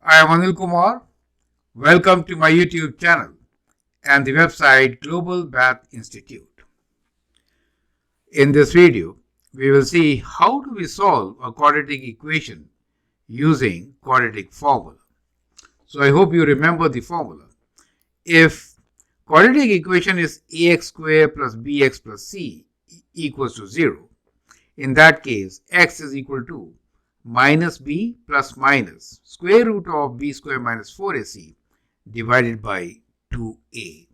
I am Anil Kumar. Welcome to my YouTube channel and the website Global Math Institute. In this video, we will see how do we solve a quadratic equation using quadratic formula. So I hope you remember the formula. If quadratic equation is ax squared plus bx plus c equals to 0, in that case, x is equal to minus b plus minus square root of b square minus 4ac divided by 2a.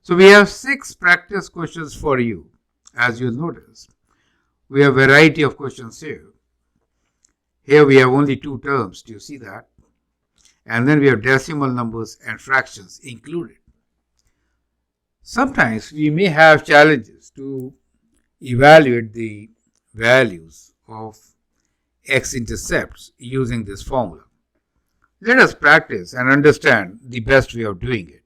So we have 6 practice questions for you. As you'll notice, we have a variety of questions here. Here we have only 2 terms. Do you see that? And then we have decimal numbers and fractions included. Sometimes we may have challenges to evaluate the values of x-intercepts using this formula. Let us practice and understand the best way of doing it.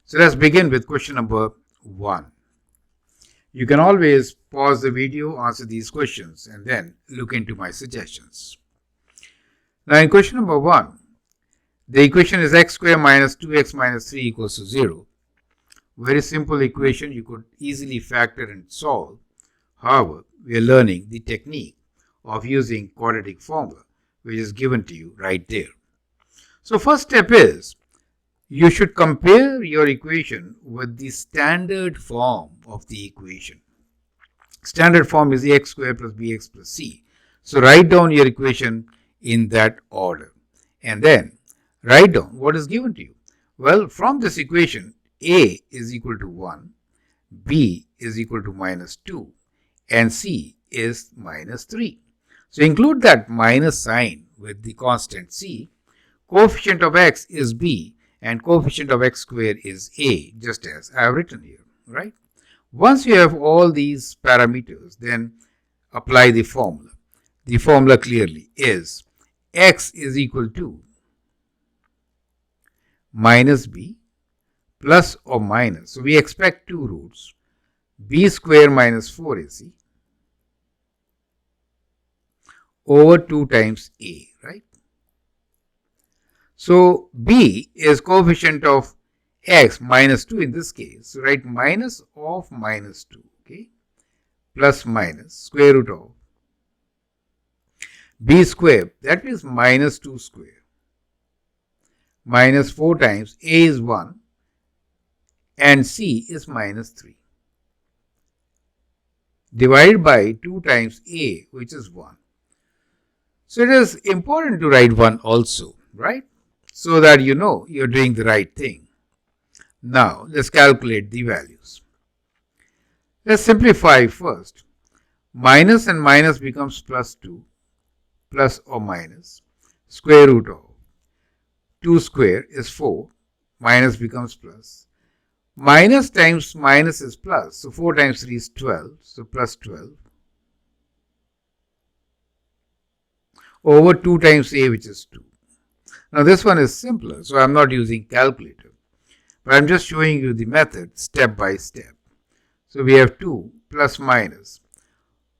So let's begin with question number 1. You can always pause the video, answer these questions, and then look into my suggestions. Now in question number 1, the equation is x squared minus 2x minus 3 equals to 0. Very simple equation, you could easily factor and solve. However, we are learning the technique of using quadratic formula, which is given to you right there. So first step is, you should compare your equation with the standard form of the equation. Standard form is ax squared plus bx plus c. So write down your equation in that order. And then write down what is given to you. Well, from this equation, a is equal to 1, b is equal to minus 2, and c is minus 3. So include that minus sign with the constant c. Coefficient of x is b and coefficient of x squared is a, just as I have written here, right? Once you have all these parameters, then apply the formula. The formula clearly is x is equal to minus b plus or minus. So we expect 2 roots, b square minus 4ac over 2 times a, right? So b is coefficient of x minus 2 in this case. So write minus of minus 2, okay? Plus minus square root of b square, that means minus 2 square, minus 4 times a is 1 and c is minus 3, divided by 2 times a, which is 1. So it is important to write 1 also, right? So that you know you're doing the right thing. Now let's calculate the values. Let's simplify first. Minus and minus becomes plus 2, plus or minus square root of 2 square is 4, minus becomes plus. Minus times minus is plus, so 4 times 3 is 12, so plus 12. Over 2 times a, which is 2. Now this one is simpler, so I am not using calculator, but I am just showing you the method step by step. So we have 2 plus minus.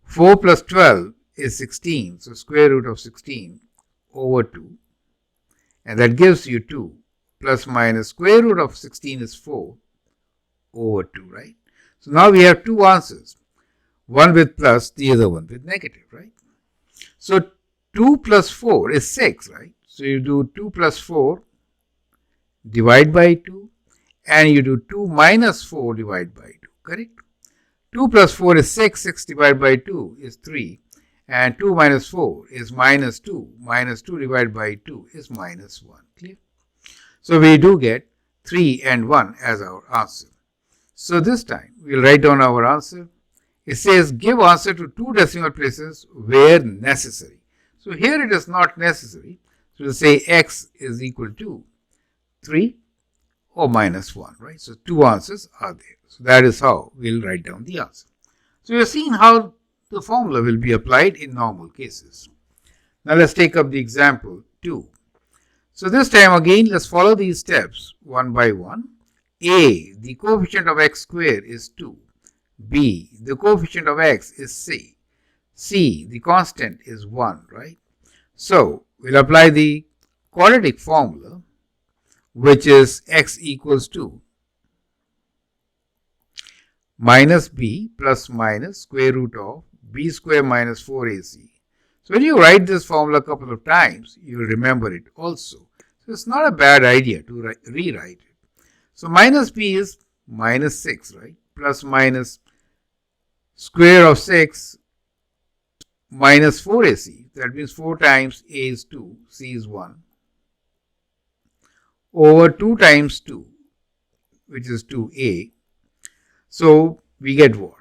4 plus 12 is 16, so square root of 16 over 2. And that gives you 2 plus minus square root of 16 is 4 over 2, right? So now we have 2 answers, one with plus, the other one with negative, right? So 2 plus 4 is 6, right? So you do 2 plus 4 divide by 2 and you do 2 minus 4 divide by 2, correct? 2 plus 4 is 6, 6 divided by 2 is 3 and 2 minus 4 is minus 2, minus 2 divided by 2 is minus 1, clear? So we do get 3 and 1 as our answer. So this time we'll write down our answer. It says give answer to 2 decimal places where necessary. So here it is not necessary. So we'll say x is equal to 3 or minus 1, right? So 2 answers are there. So that is how we'll write down the answer. So we have seen how the formula will be applied in normal cases. Now let's take up the example 2. So this time again, let's follow these steps one by one. A, the coefficient of x squared is 2. B, the coefficient of x is c. C, the constant is 1, right? So we'll apply the quadratic formula, which is x equals to minus b plus minus square root of b square minus 4ac. So when you write this formula a couple of times, you will remember it also. So it's not a bad idea to rewrite it. So minus b is minus 6, right? Plus minus square of 6 minus 4ac. That means 4 times a is 2, c is 1, over 2 times 2, which is 2a. So we get what?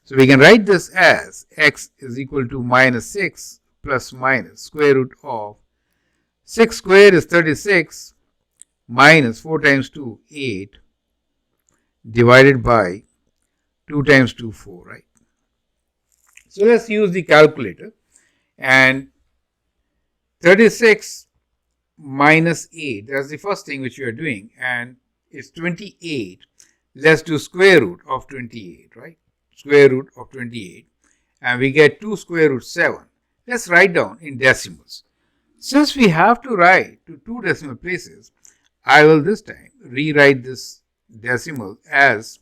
So we can write this as x is equal to minus 6 plus minus square root of 6 square is 36 minus 4 times 2, 8, divided by 2 times 2, 4, right? So let's use the calculator, and 36 minus 8, that's the first thing which we are doing, and it's 28. Let's do square root of 28, right? Square root of 28, and we get 2 square root 7. Let's write down in decimals. Since we have to write to 2 decimal places, I will this time rewrite this decimal as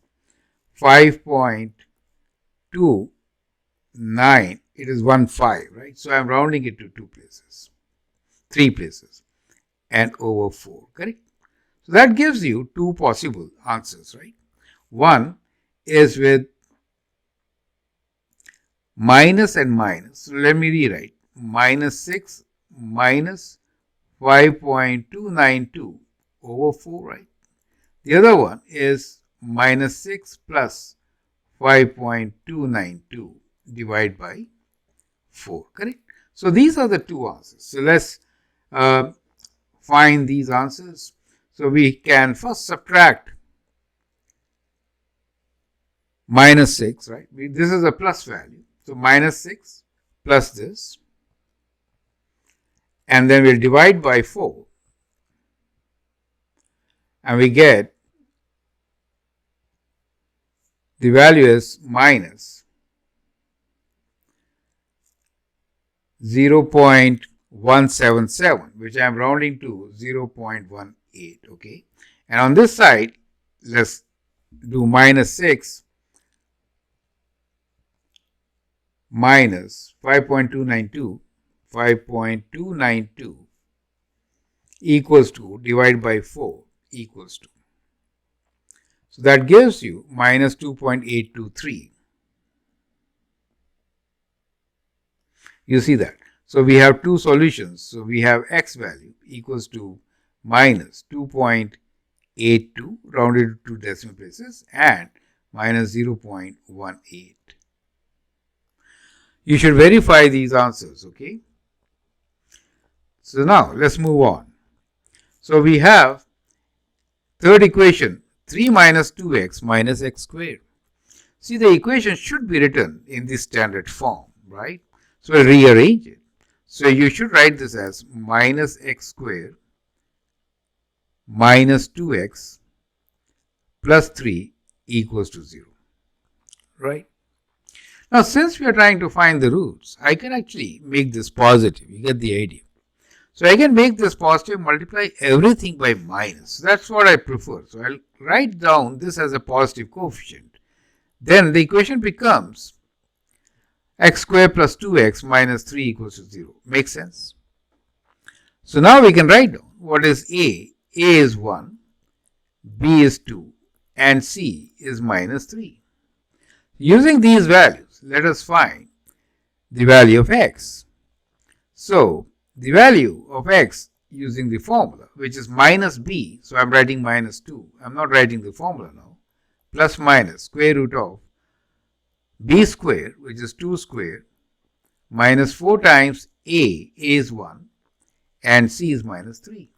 5.29. It is 1/5, right? So I'm rounding it to 2 places, 3 places, and over 4, correct? So that gives you 2 possible answers, right? One is with minus and minus. So let me rewrite minus 6 minus 5.292 over 4, right? The other one is minus 6 plus 5.292 divided by 4, correct? So these are the 2 answers. So let's find these answers. So we can first subtract minus 6, right? This is a plus value. So minus 6 plus this, and then we'll divide by 4, and we get the value is minus 0.177, which I am rounding to 0.18, okay? And on this side, let's do minus 6 minus 5.292 equals to, divided by 4 equals to. So that gives you minus 2.823. You see that? So we have 2 solutions. So we have x value equals to minus 2.82 rounded to decimal places and minus 0.18. You should verify these answers, okay? So now let's move on. So we have third equation, 3 minus 2x minus x squared. See, the equation should be written in the standard form, right? So I rearrange it. So you should write this as minus x squared minus 2x plus 3 equals to 0, right? Now, since we are trying to find the roots, I can actually make this positive. You get the idea. So I can make this positive, multiply everything by minus. That's what I prefer. So I'll write down this as a positive coefficient. Then the equation becomes x squared plus 2x minus 3 equals to 0. Makes sense? So now we can write down what is A. A is 1, B is 2, and C is minus 3. Using these values, let us find the value of x. So the value of x using the formula, which is minus b, so I'm writing minus 2. I'm not writing the formula now. Plus minus square root of b squared, which is 2 squared, minus 4 times a is 1, and c is minus 3.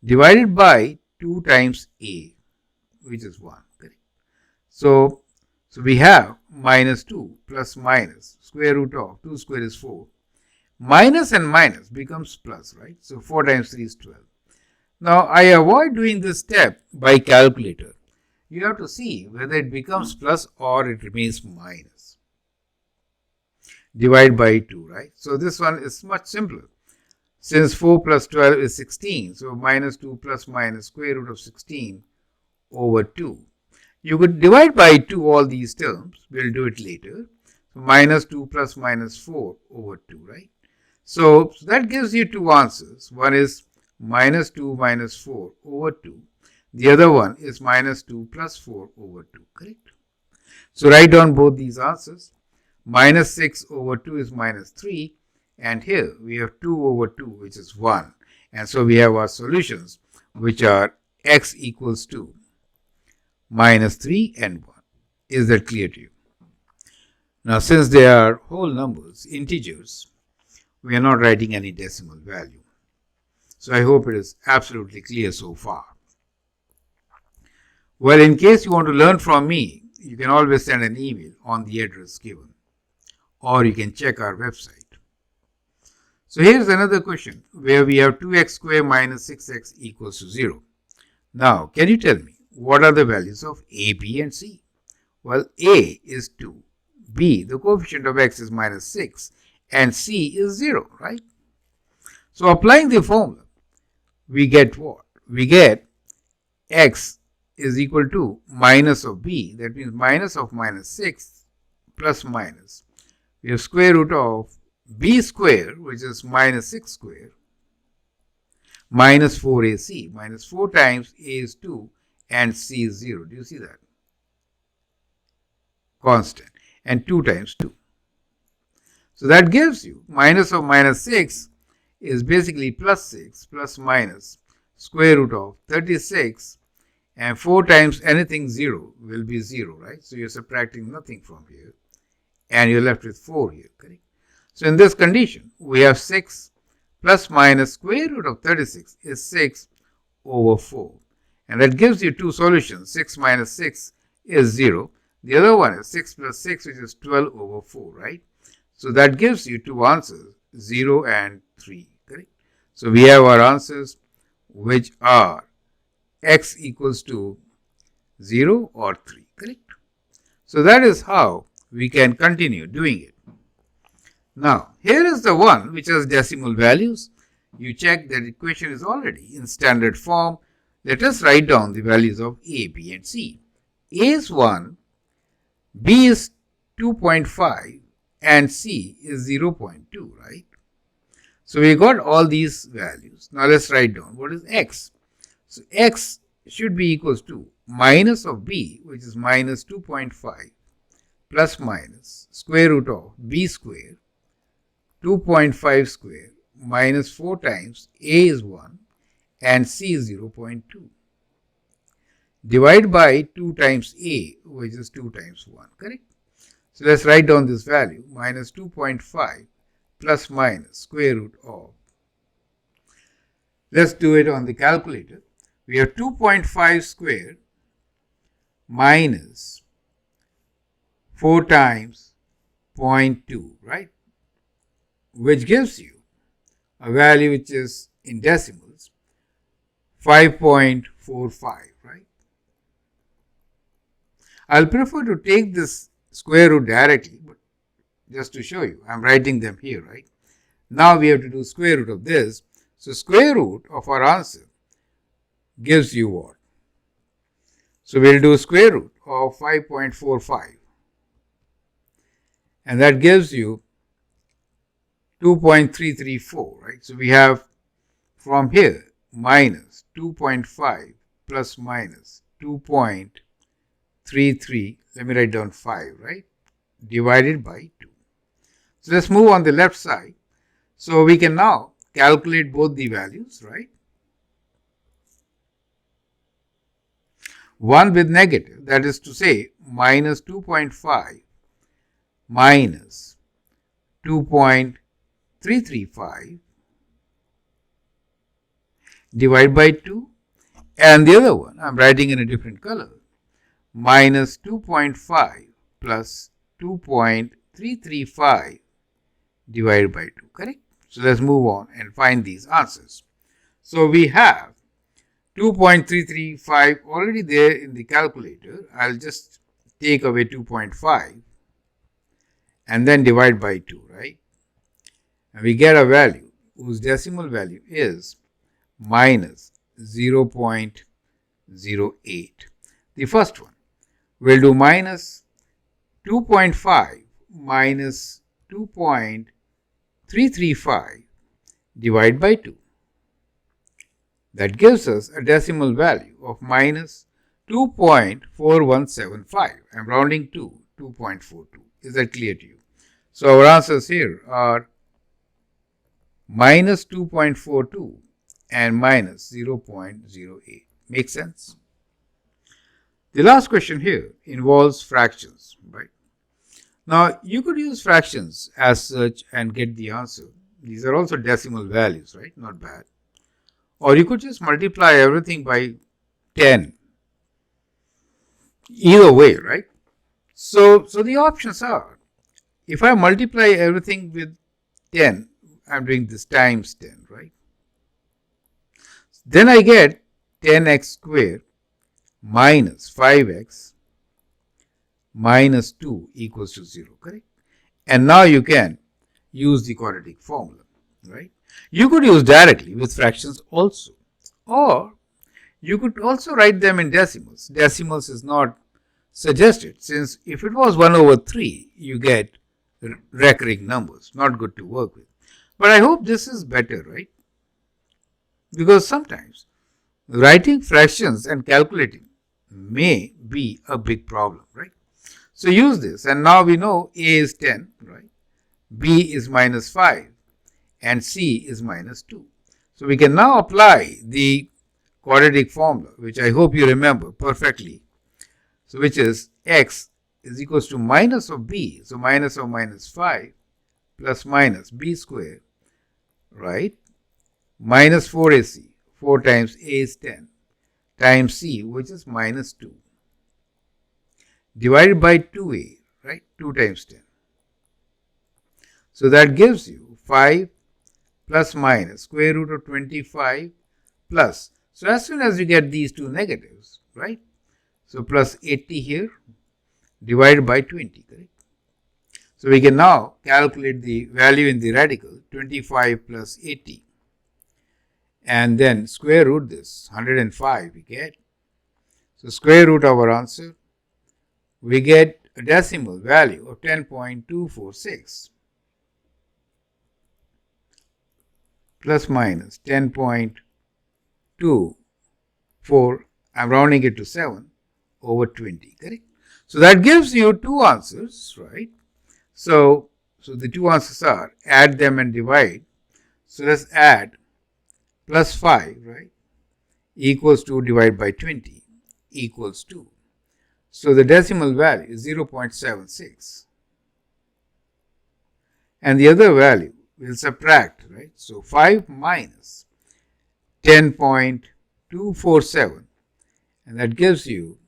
Divided by 2 times a, which is 1. Correct? So we have minus 2 plus minus square root of 2 squared is 4. Minus and minus becomes plus, right? So 4 times 3 is 12. Now I avoid doing this step by calculator. You have to see whether it becomes plus or it remains minus. divide by 2, right? So this one is much simpler. Since 4 plus 12 is 16, so minus 2 plus minus square root of 16 over 2. You could divide by 2 all these terms. We'll do it later. So minus 2 plus minus 4 over 2, right? So that gives you two answers. One is minus 2 minus 4 over 2. The other one is minus 2 plus 4 over 2, correct? So write down both these answers. Minus 6 over 2 is minus 3. And here we have 2 over 2, which is 1. And so we have our solutions, which are x equals to minus 3 and 1. Is that clear to you? Now, since they are whole numbers, integers, we are not writing any decimal value. So I hope it is absolutely clear so far. Well, in case you want to learn from me, you can always send an email on the address given, or you can check our website. So here's another question where we have 2x squared minus 6x equals to 0. Now, can you tell me what are the values of a, b, and c? Well, a is 2, b, the coefficient of x is minus 6, and c is 0, right? So applying the formula, we get what? We get x is equal to minus of b, that means minus of minus 6 plus minus. We have square root of b square, which is minus 6 square, minus 4ac. Minus 4 times a is 2 and c is 0. Do you see that? Constant. And 2 times 2. So that gives you minus of minus 6 is basically plus 6 plus minus square root of 36, and 4 times anything 0 will be 0, right? So you're subtracting nothing from here and you're left with 4 here, correct? So in this condition, we have 6 plus minus square root of 36 is 6 over 4. And that gives you two solutions. 6 minus 6 is 0. The other one is 6 plus 6, which is 12 over 4, right? So that gives you two answers, 0 and 3, correct? So we have our answers, which are x equals to 0 or 3, correct? So that is how we can continue doing it. Now, here is the one which has decimal values. You check that equation is already in standard form. Let us write down the values of a, b, and c. A is 1, b is 2.5, and c is 0.2, right? So we got all these values. Now let's write down what is x. So x should be equals to minus of b, which is minus 2.5, plus minus square root of b square, 2.5 square, minus 4 times a is 1 and c is 0.2. Divide by 2 times a, which is 2 times 1, correct? So let's write down this value, minus 2.5 plus minus square root of. Let's do it on the calculator. We have 2.5 squared minus 4 times 0.2, right? Which gives you a value which is in decimals, 5.45, right? I'll prefer to take this square root directly, but just to show you, I'm writing them here, right? Now we have to do square root of this. So square root of our answer gives you what? So we'll do square root of 5.45. And that gives you 2.334, right? So we have from here minus 2.5 plus minus 2.33, let me write down 5, right? Divided by 2. So let's move on the left side. So we can now calculate both the values, right? One with negative, that is to say minus 2.5 minus 2.335 divide by 2, and the other one I'm writing in a different color, minus 2.5 plus 2.335 divided by 2, correct? So let's move on and find these answers. So we have 2.335 already there in the calculator. I'll just take away 2.5 and then divide by 2, right? And we get a value whose decimal value is minus 0.08. The first one, we'll do minus 2.5 minus 2.335 divide by 2. That gives us a decimal value of minus 2.4175. I'm rounding to 2.42. Is that clear to you? So our answers here are minus 2.42 and minus 0.08. Make sense? The last question here involves fractions, right? Now, you could use fractions as such and get the answer. These are also decimal values, right? Not bad. Or you could just multiply everything by 10. Either way, right? So the options are, if I multiply everything with 10, I'm doing this times 10, right? Then I get 10x squared minus 5x minus 2 equals to 0, correct? And now you can use the quadratic formula, right? You could use directly with fractions also. Or you could also write them in decimals. Decimals is not suggested, since if it was 1 over 3, you get recurring numbers. Not good to work with. But I hope this is better, right? Because sometimes writing fractions and calculating may be a big problem, right? So use this, and now we know A is 10, right? B is minus 5, and C is minus 2. So we can now apply the quadratic formula, which I hope you remember perfectly. So which is x is equals to minus of b, so minus of minus 5 plus minus b squared, right? Minus 4ac, 4 times a is 10, times c, which is minus 2, divided by 2a, right? 2 times 10. So that gives you 5 plus minus square root of 25 plus. So as soon as you get these two negatives, right? So plus 80 here divided by 20, correct? So we can now calculate the value in the radical, 25 plus 80. And then square root this, 105 we get. So square root of our answer, we get a decimal value of 10.246 plus minus 10.24, I'm rounding it to 7 over 20, correct? So that gives you two answers, right? So the two answers are add them and divide. So let's add plus 5, right, equals to divide by 20 equals 2. So the decimal value is 0.76. And the other value we'll subtract, right? So 5 minus 10.247, and that gives you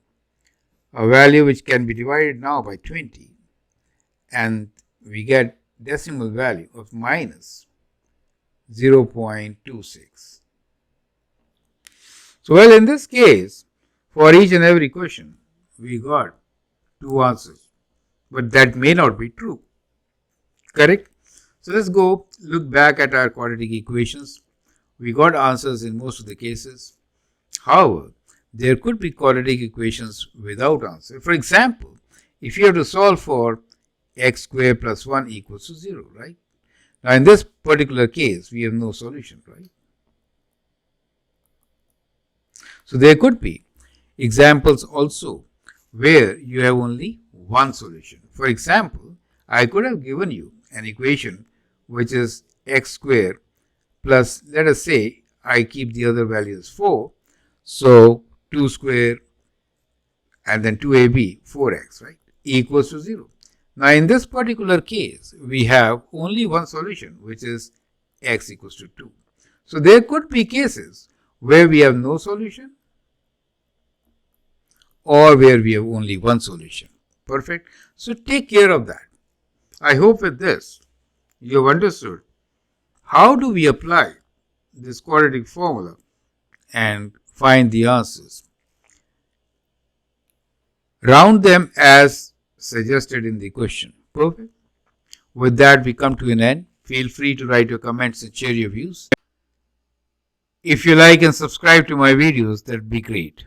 a value which can be divided now by 20, and we get decimal value of minus 0.26. So well, in this case, for each and every question, we got two answers, but that may not be true, correct? So let's go look back at our quadratic equations. We got answers in most of the cases. However, there could be quadratic equations without answer. For example, if you have to solve for x squared plus 1 equals to 0, right? Now in this particular case, we have no solution, right? So there could be examples also where you have only one solution. For example, I could have given you an equation which is x squared plus, let us say, I keep the other values 4. So 2 squared and then 2ab, 4x, right, equals to 0. Now in this particular case, we have only one solution, which is x equals to 2. So there could be cases where we have no solution or where we have only one solution. Perfect. So take care of that. I hope with this you have understood how do we apply this quadratic formula and find the answers. Round them as suggested in the question. Perfect. With that, we come to an end. Feel free to write your comments and share your views. If you like and subscribe to my videos, that would be great.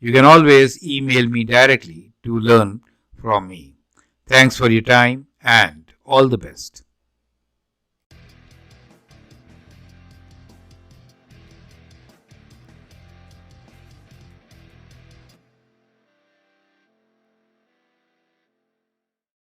You can always email me directly to learn from me. Thanks for your time and all the best.